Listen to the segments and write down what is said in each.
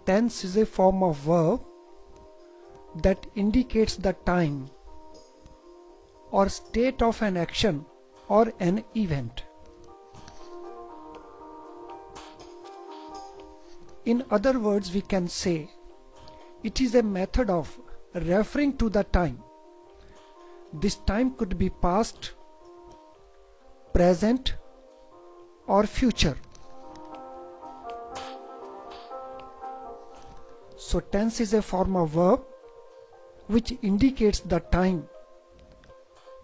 Tense is a form of verb that indicates the time or state of an action or an event. In other words, we can say it is a method of referring to the time. This time could be past, present, or future. So tense is a form of verb which indicates the time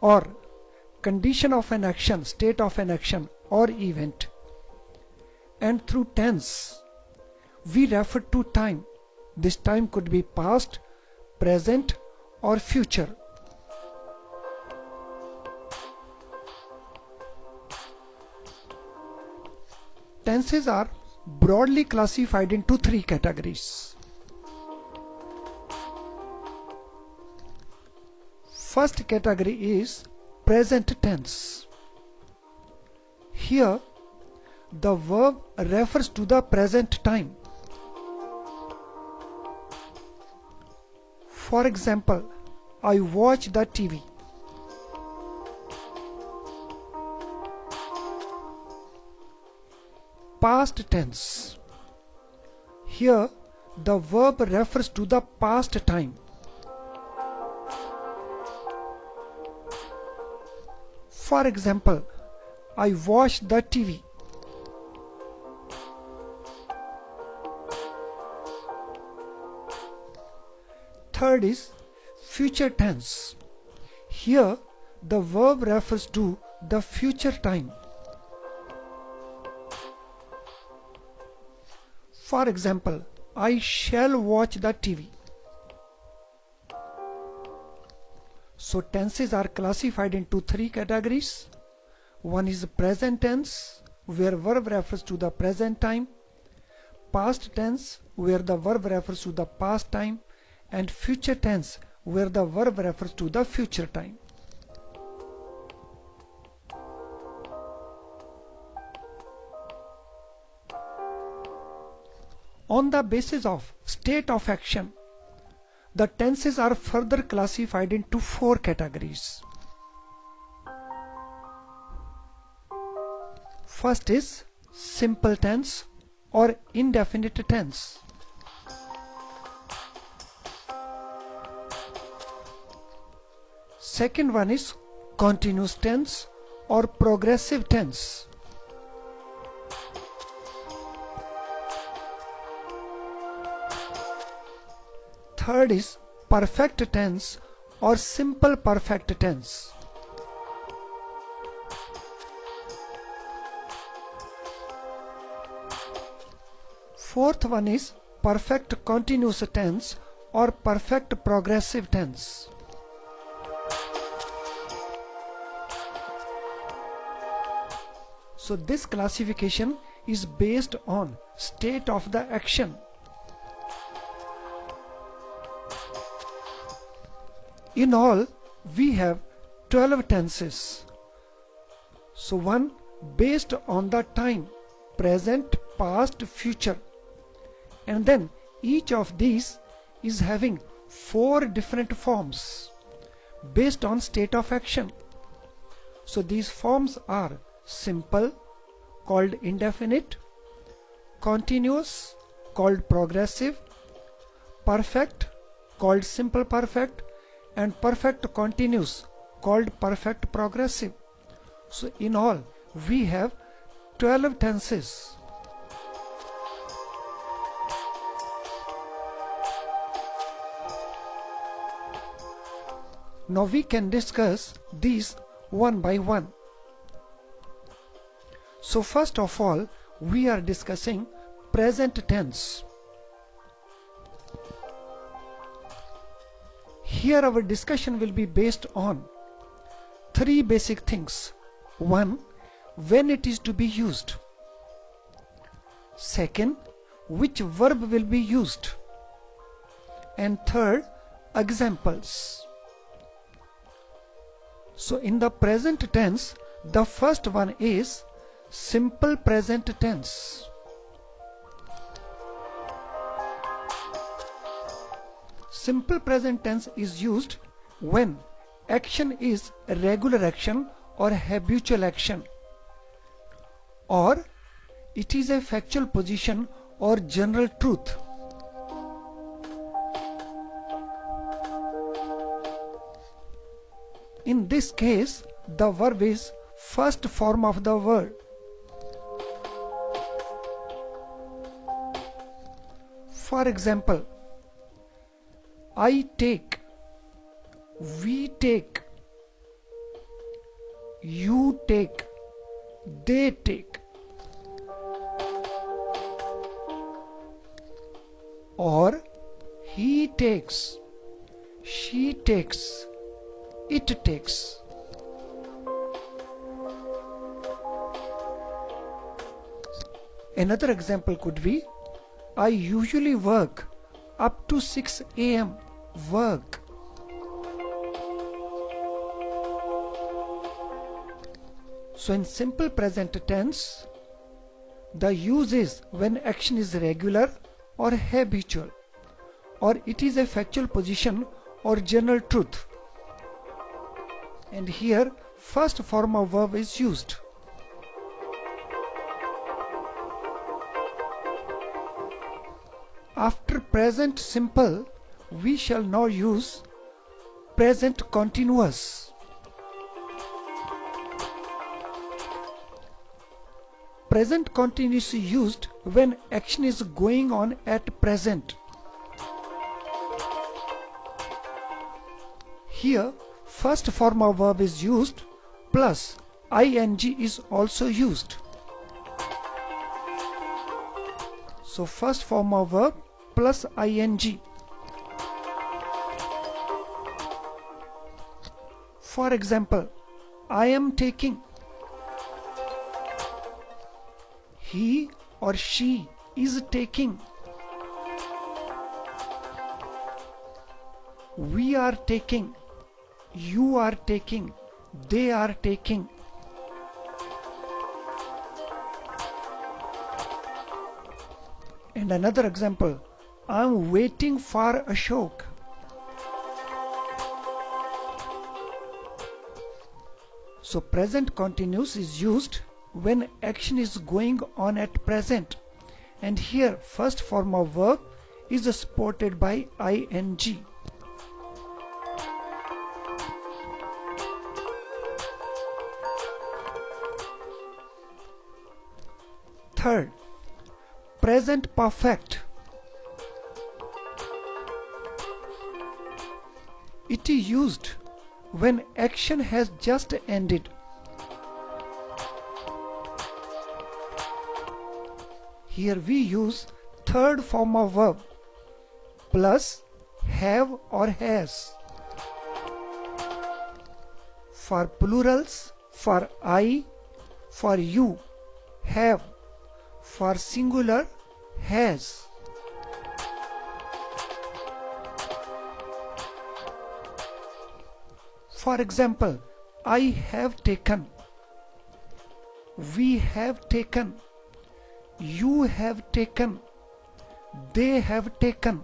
or condition of an action, state of an action or event. And through tense, we refer to time. This time could be past, present, or future. Tenses are broadly classified into three categories. First category is present tense. Here, the verb refers to the present time. For example, I watch the TV. Past tense. Here, the verb refers to the past time. For example, I watched the TV. Third is future tense. Here, the verb refers to the future time. For example, I shall watch the TV. So tenses are classified into three categories. One is present tense, where verb refers to the present time. Past tense, where the verb refers to the past time. And future tense, where the verb refers to the future time. On the basis of state of action, the tenses are further classified into four categories. First is simple tense or indefinite tense. Second one is continuous tense or progressive tense. Third is perfect tense or simple perfect tense. Fourth one is perfect continuous tense or perfect progressive tense. So this classification is based on state of the action. In all, we have 12 tenses. So one based on the time, present, past, future. And then each of these is having 4 different forms based on state of action. So these forms are simple, called indefinite, continuous, called progressive, perfect, called simple perfect, and perfect continuous, called perfect progressive. So in all, we have 12 tenses. Now we can discuss these one by one. So first of all, we are discussing present tense. Here our discussion will be based on 3 basic things. 1. When it is to be used. Second, which verb will be used. And third, examples. So in the present tense, the first one is simple present tense. Simple present tense is used when action is a regular action or habitual action, or it is a factual position or general truth. In this case, the verb is first form of the word. For example, I take, we take, you take, they take. Or he takes, she takes, it takes. Another example could be, I usually work up to 6 a.m. Work. So in simple present tense, the use is when action is regular or habitual, or it is a factual position or general truth. And here first form of verb is used. After present simple, we shall now use present continuous. Present continuous is used when action is going on at present. Here, first form of verb is used, plus ing is also used. So first form of verb plus ing. For example, I am taking. He or she is taking. We are taking. You are taking. They are taking. And another example, I am waiting for Ashok. So present continuous is used when action is going on at present, and here first form of verb is supported by ing. Third, present perfect. It is used when action has just ended. Here we use third form of verb plus have or has. For plurals, for I, for you, have. For singular, has. For example, I have taken, we have taken, you have taken, they have taken.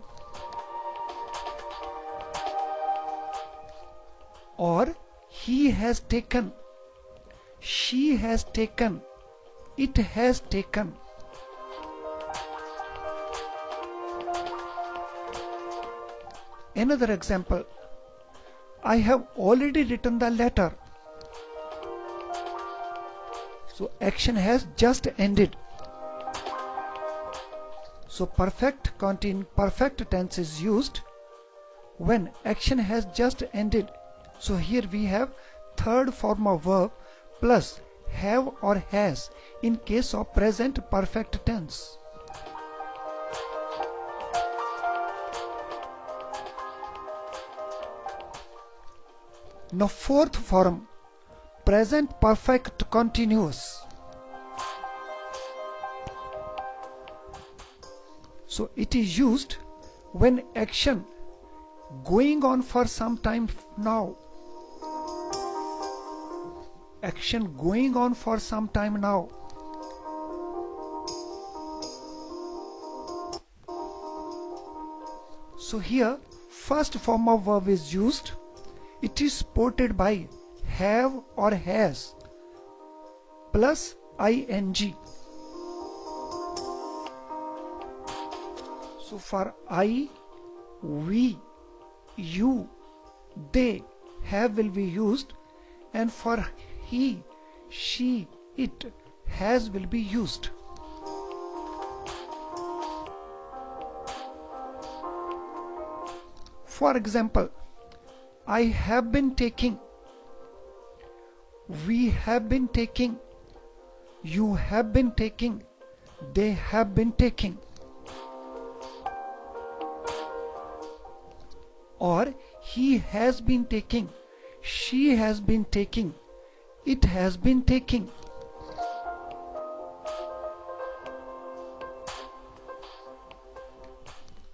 Or he has taken, she has taken, it has taken. Another example, I have already written the letter. So action has just ended. So perfect tense is used when action has just ended. So here we have third form of verb plus have or has in case of present perfect tense. Now fourth form, present perfect continuous. So it is used when action going on for some time now. Action going on for some time now. So here first form of verb is used, it is supported by have or has plus ing. So for I, we, you, they, have will be used, and for he, she, it, has will be used. For example, I have been taking, we have been taking, you have been taking, they have been taking. Or he has been taking, she has been taking, it has been taking.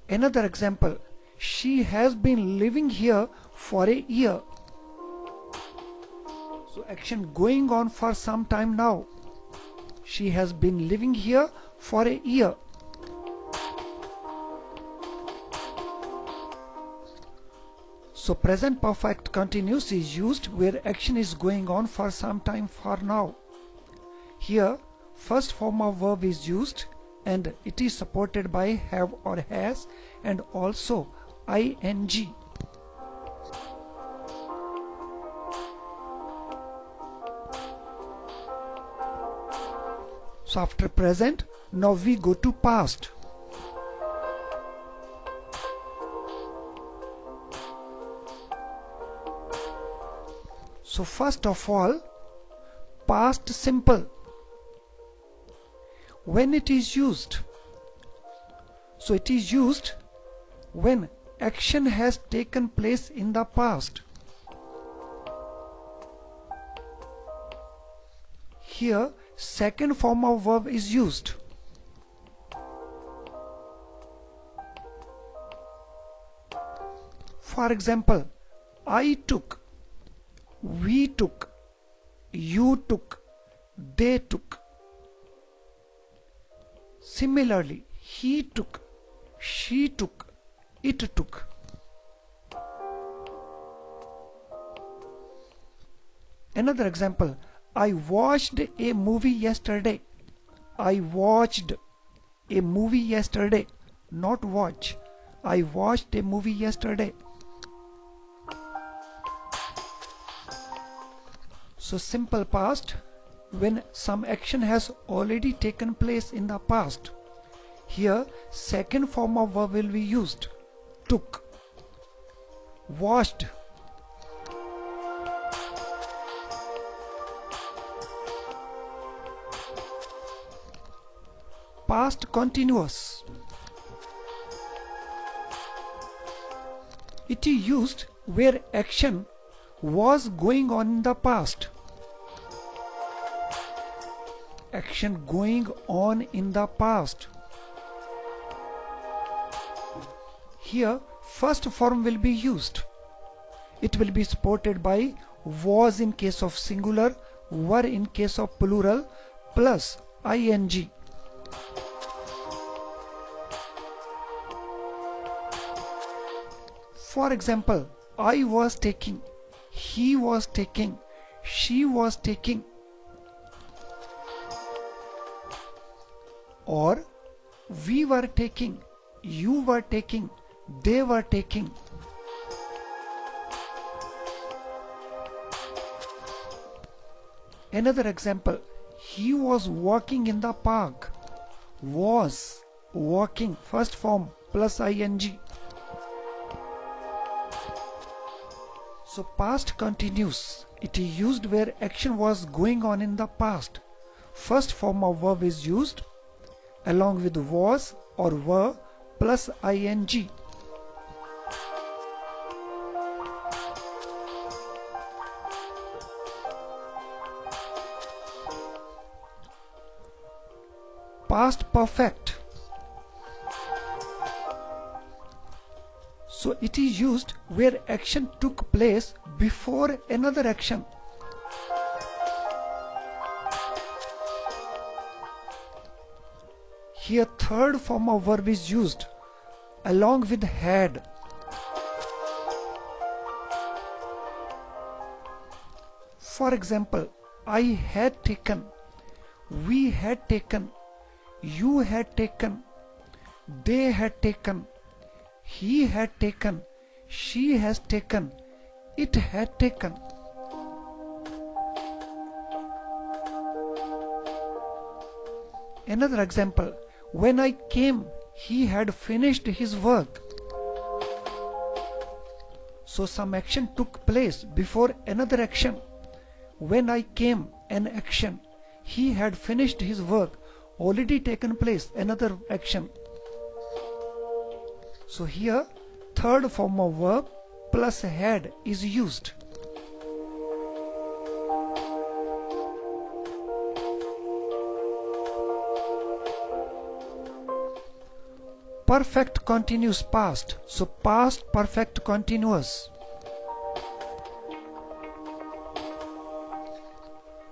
Another example, she has been living here for a year. So action going on for some time now. She has been living here for a year. So present perfect continuous is used where action is going on for some time for now. Here first form of verb is used and it is supported by have or has and also ing. So after present, now we go to past. So first of all, past simple. When it is used, so it is used when action has taken place in the past. Here second form of verb is used. For example, I took, we took, you took, they took. Similarly, he took, she took, it took. Another example, I watched a movie yesterday. I watched a movie yesterday, not watch. I watched a movie yesterday. So simple past when some action has already taken place in the past. Here second form of verb will be used. Took, watched. Past continuous. It is used where action was going on in the past. Action going on in the past. Here first form will be used. It will be supported by was in case of singular, were in case of plural, plus ing. For example, I was taking, he was taking, she was taking. Or we were taking, you were taking, they were taking. Another example, he was walking in the park. Was, walking, first form plus ing. So past continuous. It is used where action was going on in the past. First form of verb is used along with was or were plus ing. Past perfect. So it is used where action took place before another action. Here third form of verb is used along with had. For example, I had taken, we had taken, you had taken, they had taken, he had taken, she has taken, it had taken. Another example, when I came, he had finished his work. So some action took place before another action. When I came, an action. He had finished his work, already taken place, another action. So here third form of verb plus had is used. Perfect continuous past, so past perfect continuous.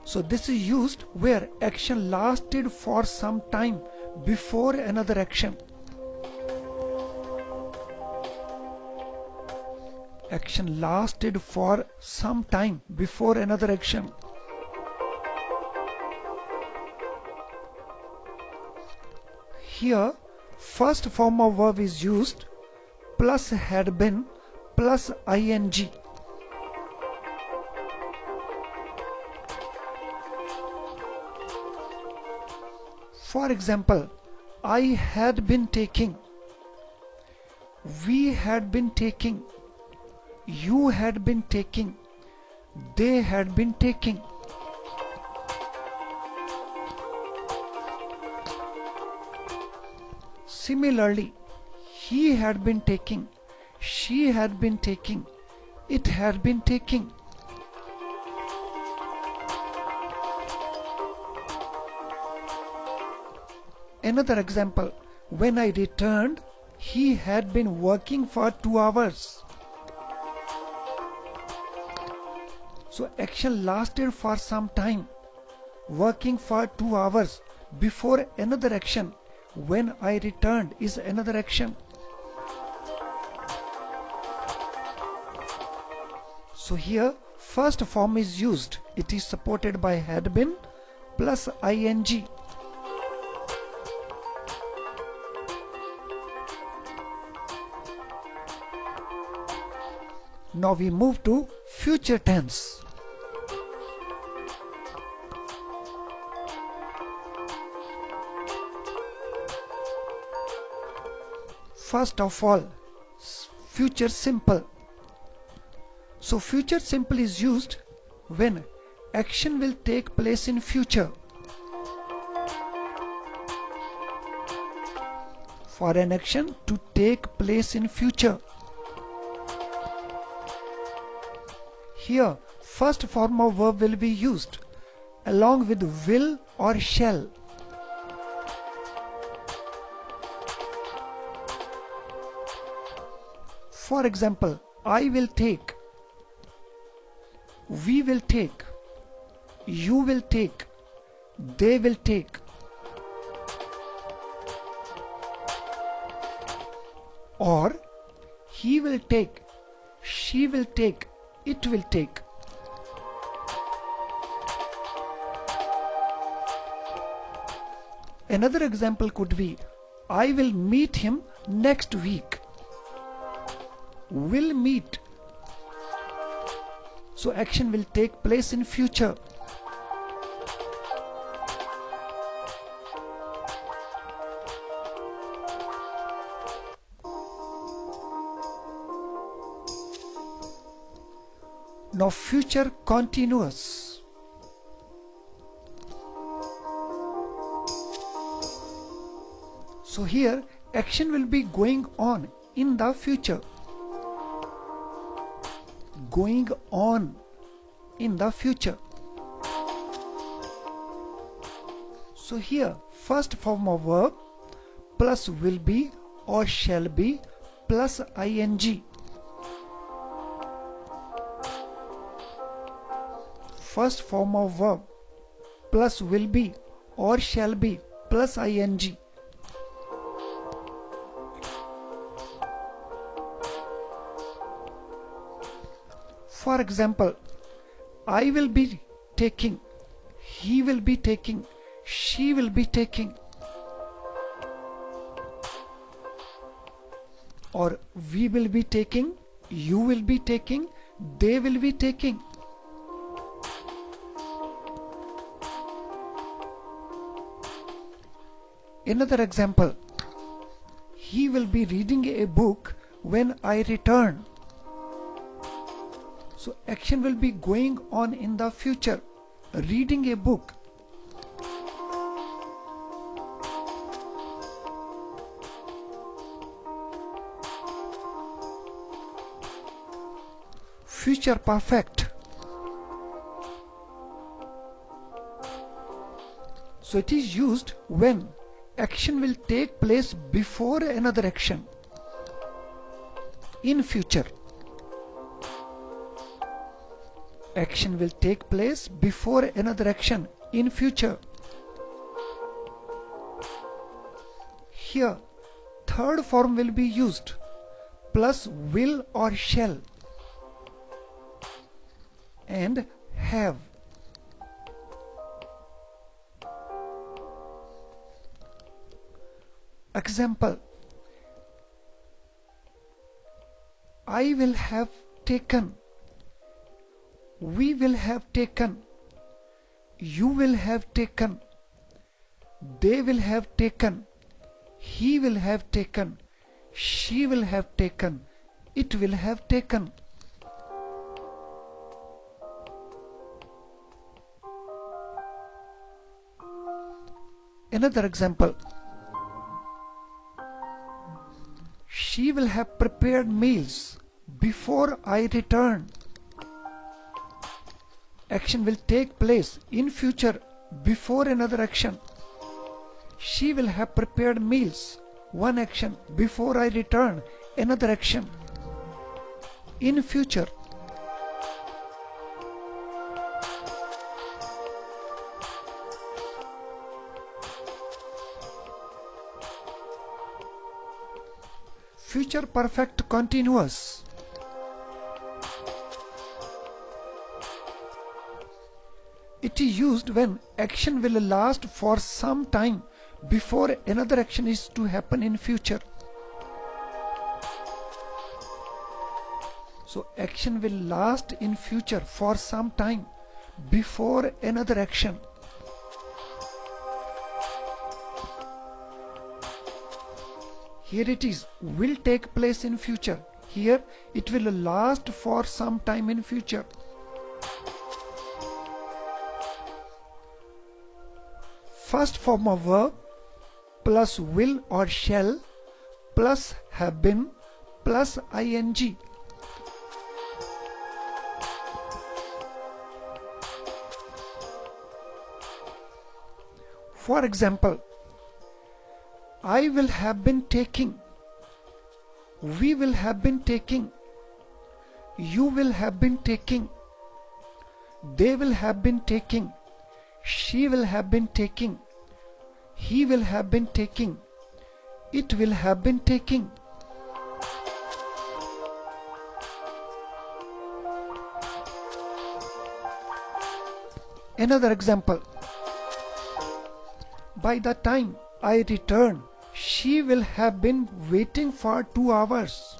So this is used where action lasted for some time before another action. Action lasted for some time before another action. Here first form of verb is used plus had been plus ing. For example, I had been taking, we had been taking, you had been taking, they had been taking. Similarly, he had been taking, she had been taking, it had been taking. Another example, when I returned, he had been working for 2 hours. So action lasted for some time, working for 2 hours before another action. When I returned is another action. So here first form is used. It is supported by had been plus ing. Now we move to future tense. First of all, future simple. So future simple is used when action will take place in future. For an action to take place in future. Here first form of verb will be used along with will or shall. For example, I will take, we will take, you will take, they will take. Or he will take, she will take, it will take. Another example could be, I will meet him next week. Will meet. So action will take place in future. Now future continuous. So here action will be going on in the future. Going on in the future. So here first form of verb plus will be or shall be plus ing. First form of verb plus will be or shall be plus ing. For example, I will be taking, he will be taking, she will be taking, or we will be taking, you will be taking, they will be taking. Another example, he will be reading a book when I return. So action will be going on in the future, reading a book. Future perfect. So it is used when action will take place before another action in future. Action will take place before another action in future. Here third form will be used, plus will or shall and have. Example, I will have taken, we will have taken, you will have taken, they will have taken, he will have taken, she will have taken, it will have taken. Another example, she will have prepared meals before I return. Action will take place in future before another action. She will have prepared meals, one action, before I return, another action, in future. Future perfect continuous. It is used when action will last for some time before another action is to happen in future. So action will last in future for some time before another action. Here it is, will take place in future. Here it will last for some time in future. First form of verb plus will or shall plus have been plus ing. For example, I will have been taking, we will have been taking, you will have been taking, they will have been taking, she will have been taking, he will have been taking, it will have been taking. Another example, by the time I return, she will have been waiting for 2 hours.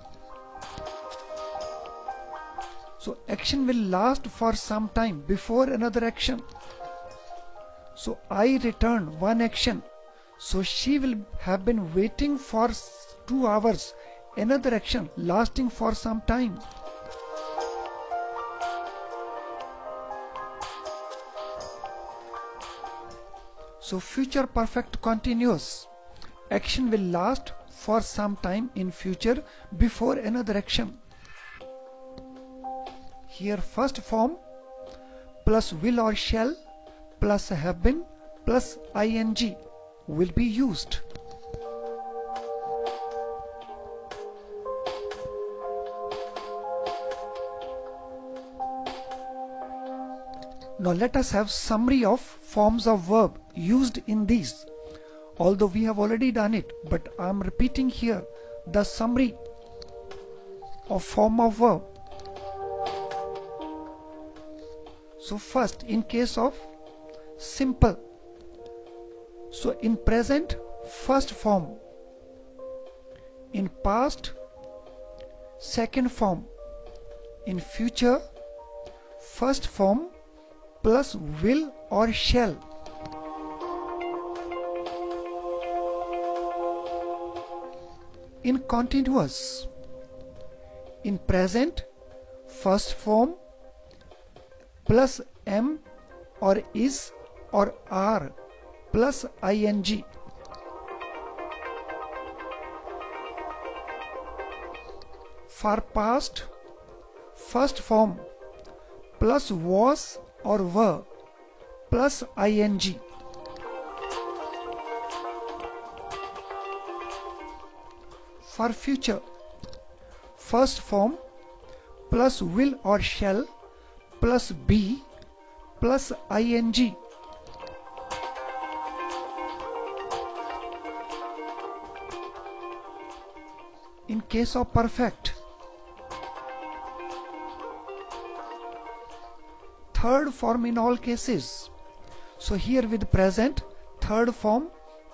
So action will last for some time before another action. So I return, one action. So she will have been waiting for 2 hours, another action lasting for some time. So future perfect continuous. Action will last for some time in future before another action. Here first form plus will or shall plus have been plus ing will be used. Now let us have summary of forms of verb used in these. Although we have already done it, but I am repeating here the summary of form of verb. So first, in case of simple, so in present, first form, in past, second form, in future, first form plus will or shall. In continuous, in present, first form plus am or is or are plus ing. For past, first form plus was or were plus ing. For future, first form plus will or shall plus be plus ing. In case of perfect, third form in all cases. So here with present, third form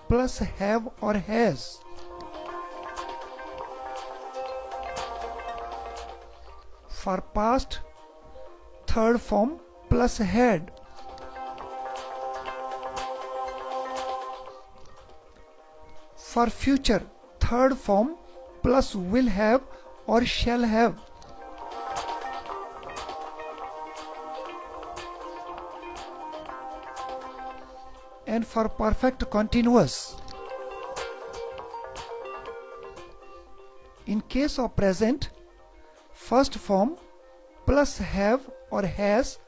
plus have or has. For past, third form plus had. For future, third form plus will have or shall have. And for perfect continuous, in case of present, first form plus have or has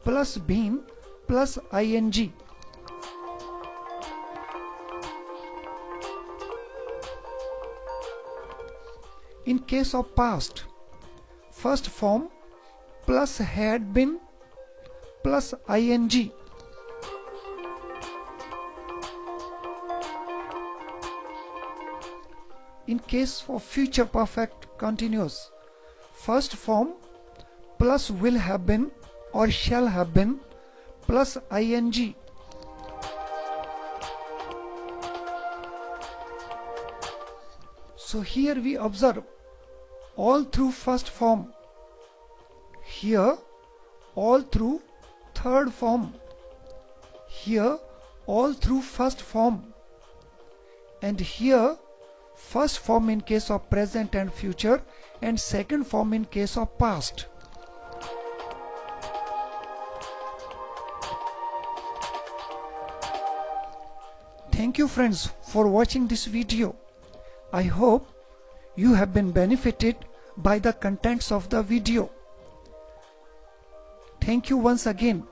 plus been plus ing. In case of past, first form plus had been plus ing. In case of future perfect continuous, first form plus will have been or shall have been plus ing. So here we observe all through first form, here all through third form, here all through first form, and here first form in case of present and future and second form in case of past. Thank you friends for watching this video. I hope you have been benefited by the contents of the video. Thank you once again.